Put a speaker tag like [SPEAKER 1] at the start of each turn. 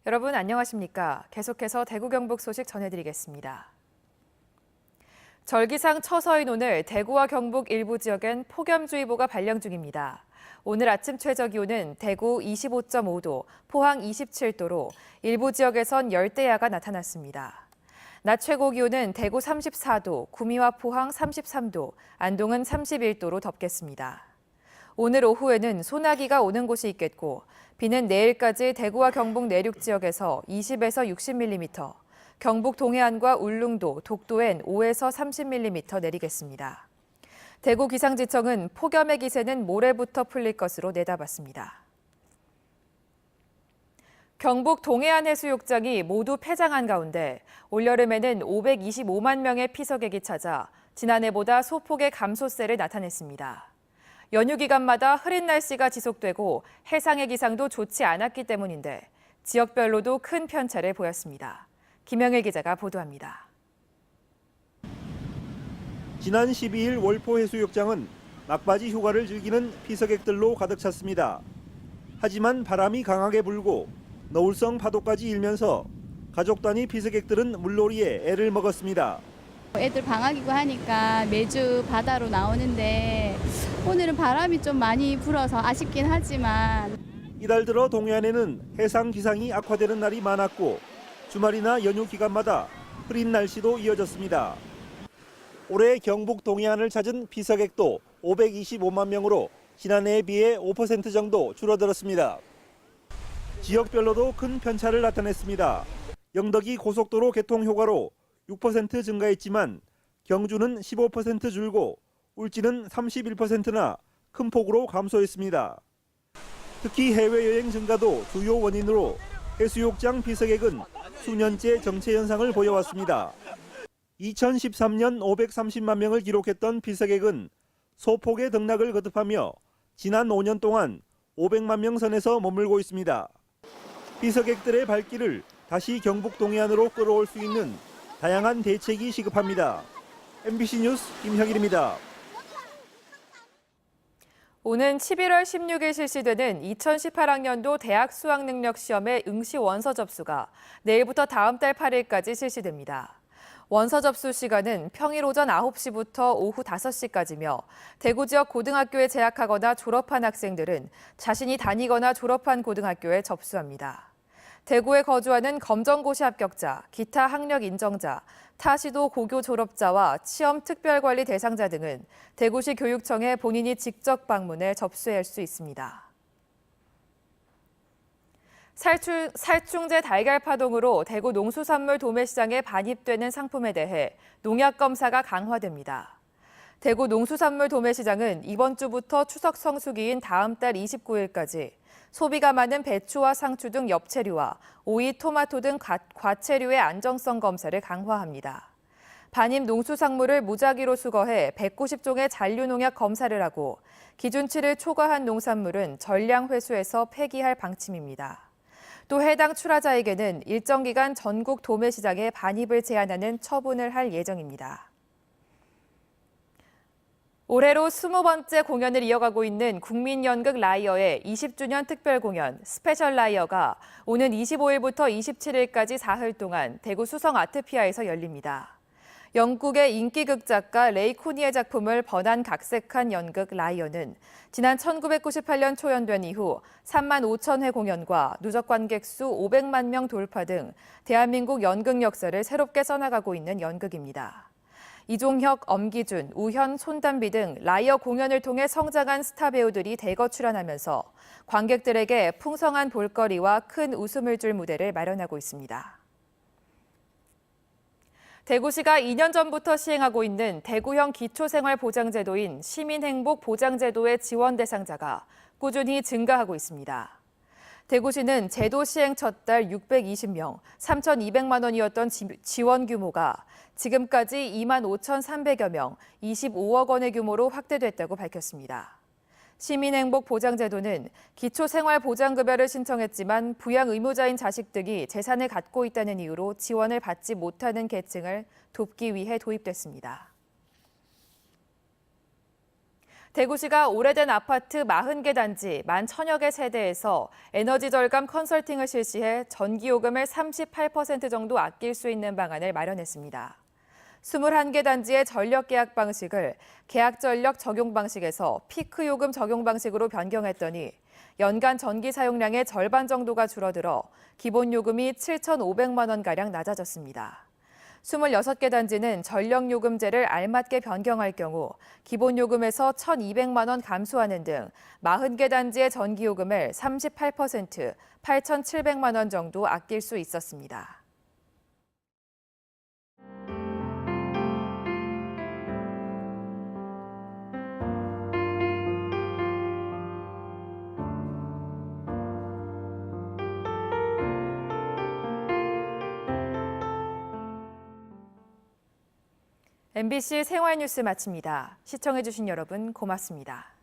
[SPEAKER 1] 여러분 안녕하십니까? 계속해서 대구 경북 소식 전해드리겠습니다. 절기상 처서인 오늘 대구와 경북 일부 지역엔 폭염주의보가 발령 중입니다. 오늘 아침 최저기온은 대구 25.5도, 포항 27도로 일부 지역에선 열대야가 나타났습니다. 낮 최고기온은 대구 34도, 구미와 포항 33도, 안동은 31도로 덥겠습니다. 오늘 오후에는 소나기가 오는 곳이 있겠고 비는 내일까지 대구와 경북 내륙 지역에서 20에서 60mm, 경북 동해안과 울릉도, 독도엔 5에서 30mm 내리겠습니다. 대구 기상지청은 폭염의 기세는 모레부터 풀릴 것으로 내다봤습니다. 경북 동해안 해수욕장이 모두 폐장한 가운데 올여름에는 525만 명의 피서객이 찾아 지난해보다 소폭의 감소세를 나타냈습니다. 연휴 기간마다 흐린 날씨가 지속되고 해상의 기상도 좋지 않았기 때문인데 지역별로도 큰 편차를 보였습니다. 김영일 기자가 보도합니다.
[SPEAKER 2] 지난 12일 월포해수욕장은 막바지 휴가를 즐기는 피서객들로 가득 찼습니다. 하지만 바람이 강하게 불고 너울성 파도까지 일면서 가족 단위 피서객들은 물놀이에 애를 먹었습니다.
[SPEAKER 3] 애들 방학이고 하니까 매주 바다로 나오는데 오늘은 바람이 좀 많이 불어서 아쉽긴 하지만
[SPEAKER 2] 이달 들어 동해안에는 해상 기상이 악화되는 날이 많았고 주말이나 연휴 기간마다 흐린 날씨도 이어졌습니다. 올해 경북 동해안을 찾은 피서객도 525만 명으로 지난해에 비해 5% 정도 줄어들었습니다. 지역별로도 큰 편차를 나타냈습니다. 영덕이 고속도로 개통 효과로 6% 증가했지만 경주는 15% 줄고 울진은 31%나 큰 폭으로 감소했습니다. 특히 해외여행 증가도 주요 원인으로 해수욕장 피서객은 수년째 정체 현상을 보여왔습니다. 2013년 530만 명을 기록했던 피서객은 소폭의 등락을 거듭하며 지난 5년 동안 500만 명 선에서 머물고 있습니다. 피서객들의 발길을 다시 경북 동해안으로 끌어올 수 있는 다양한 대책이 시급합니다. MBC 뉴스 김형일입니다.
[SPEAKER 1] 오는 11월 16일 실시되는 2018학년도 대학 수학능력시험의 응시 원서 접수가 내일부터 다음 달 8일까지 실시됩니다. 원서 접수 시간은 평일 오전 9시부터 오후 5시까지며 대구 지역 고등학교에 재학하거나 졸업한 학생들은 자신이 다니거나 졸업한 고등학교에 접수합니다. 대구에 거주하는 검정고시 합격자, 기타 학력 인정자, 타시도 고교 졸업자와 시험 특별관리 대상자 등은 대구시 교육청에 본인이 직접 방문해 접수할 수 있습니다. 살충제 달걀 파동으로 대구 농수산물 도매시장에 반입되는 상품에 대해 농약 검사가 강화됩니다. 대구 농수산물 도매시장은 이번 주부터 추석 성수기인 다음 달 29일까지 소비가 많은 배추와 상추 등 엽채류와 오이, 토마토 등 과채류의 안정성 검사를 강화합니다. 반입 농수산물을 무작위로 수거해 190종의 잔류농약 검사를 하고 기준치를 초과한 농산물은 전량 회수해서 폐기할 방침입니다. 또 해당 출하자에게는 일정 기간 전국 도매시장에 반입을 제한하는 처분을 할 예정입니다. 올해로 20번째 공연을 이어가고 있는 국민연극 라이어의 20주년 특별공연 스페셜 라이어가 오는 25일부터 27일까지 사흘 동안 대구 수성 아트피아에서 열립니다. 영국의 인기극 작가 레이 코니의 작품을 번안 각색한 연극 라이어는 지난 1998년 초연된 이후 3만 5천 회 공연과 누적 관객 수 500만 명 돌파 등 대한민국 연극 역사를 새롭게 써나가고 있는 연극입니다. 이종혁, 엄기준, 우현, 손담비 등 라이어 공연을 통해 성장한 스타 배우들이 대거 출연하면서 관객들에게 풍성한 볼거리와 큰 웃음을 줄 무대를 마련하고 있습니다. 대구시가 2년 전부터 시행하고 있는 대구형 기초생활보장제도인 시민행복보장제도의 지원 대상자가 꾸준히 증가하고 있습니다. 대구시는 제도 시행 첫 달 620명, 3,200만 원이었던 지원 규모가 지금까지 2만 5,300여 명, 25억 원의 규모로 확대됐다고 밝혔습니다. 시민행복보장제도는 기초생활보장급여를 신청했지만 부양 의무자인 자식 등이 재산을 갖고 있다는 이유로 지원을 받지 못하는 계층을 돕기 위해 도입됐습니다. 대구시가 오래된 아파트 40개 단지 11,000여 개 세대에서 에너지 절감 컨설팅을 실시해 전기요금을 38% 정도 아낄 수 있는 방안을 마련했습니다. 21개 단지의 전력 계약 방식을 계약 전력 적용 방식에서 피크 요금 적용 방식으로 변경했더니 연간 전기 사용량의 절반 정도가 줄어들어 기본 요금이 7,500만 원가량 낮아졌습니다. 26개 단지는 전력요금제를 알맞게 변경할 경우 기본 요금에서 1,200만 원 감소하는 등 40개 단지의 전기요금을 38%, 8,700만 원 정도 아낄 수 있었습니다. MBC 생활뉴스 마칩니다. 시청해주신 여러분 고맙습니다.